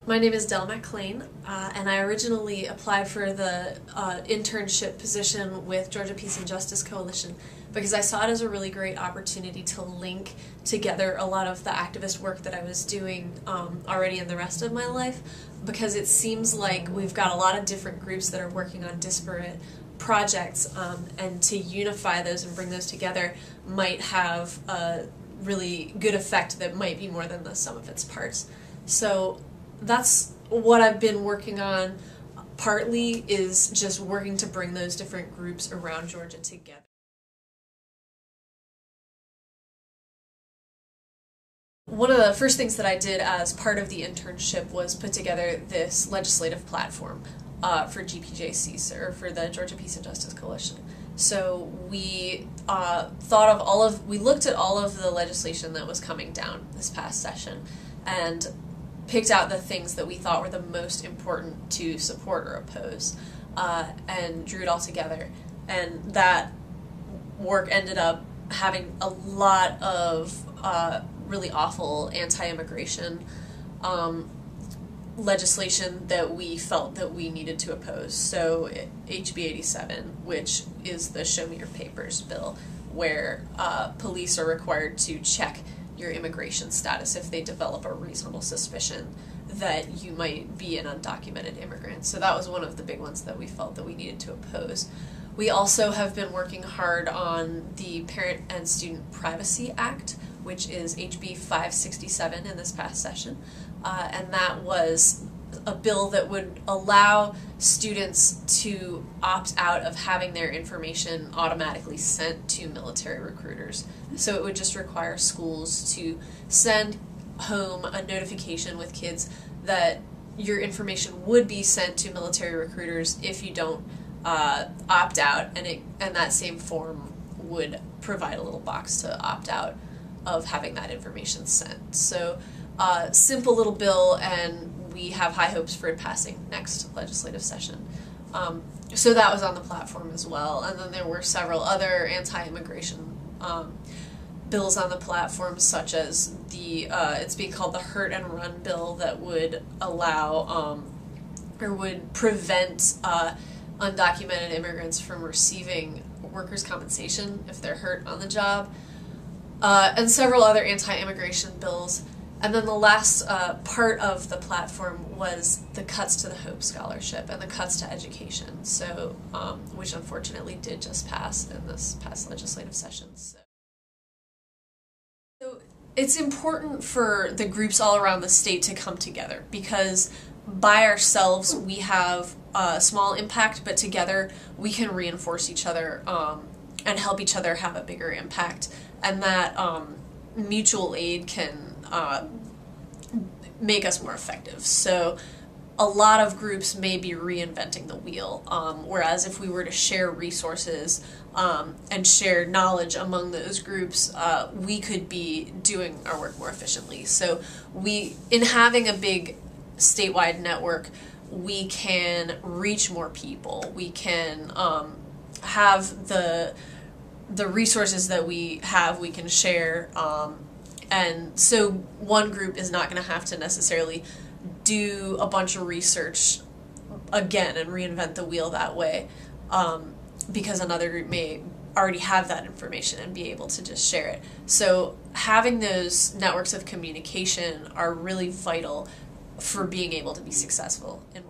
My name is Dell MacLean, and I originally applied for the internship position with Georgia Peace and Justice Coalition because I saw it as a really great opportunity to link together a lot of the activist work that I was doing already in the rest of my life, because it seems like we've got a lot of different groups that are working on disparate projects, and to unify those and bring those together might have a really good effect that might be more than the sum of its parts. So that's what I've been working on. Partly is just working to bring those different groups around Georgia together. One of the first things that I did as part of the internship was put together this legislative platform for GPJC, or for the Georgia Peace and Justice Coalition. So we we looked at all of the legislation that was coming down this past session and picked out the things that we thought were the most important to support or oppose, and drew it all together. And that work ended up having a lot of really awful anti-immigration legislation that we felt that we needed to oppose. So HB 87, which is the Show Me Your Papers bill, where police are required to check your immigration status if they develop a reasonable suspicion that you might be an undocumented immigrant. So that was one of the big ones that we felt that we needed to oppose. We also have been working hard on the Parent and Student Privacy Act, which is HB 567 in this past session, and that was a bill that would allow students to opt out of having their information automatically sent to military recruiters. So it would just require schools to send home a notification with kids that your information would be sent to military recruiters if you don't opt out, and that same form would provide a little box to opt out of having that information sent. So simple little bill, and we have high hopes for it passing next legislative session. So that was on the platform as well. And then there were several other anti-immigration bills on the platform, such as it's being called the Hurt and Run bill, that would allow or would prevent undocumented immigrants from receiving workers' compensation if they're hurt on the job, and several other anti-immigration bills. And then the last part of the platform was the cuts to the Hope Scholarship and the cuts to education, so which unfortunately did just pass in this past legislative session. So it's important for the groups all around the state to come together, because by ourselves we have a small impact, but together we can reinforce each other and help each other have a bigger impact, and that mutual aid can make us more effective. So a lot of groups may be reinventing the wheel, whereas if we were to share resources and share knowledge among those groups, we could be doing our work more efficiently. So in having a big statewide network, we can reach more people. We can have the resources that we have, we can share, and so one group is not going to have to necessarily do a bunch of research again and reinvent the wheel that way, because another group may already have that information and be able to just share it. So having those networks of communication are really vital for being able to be successful in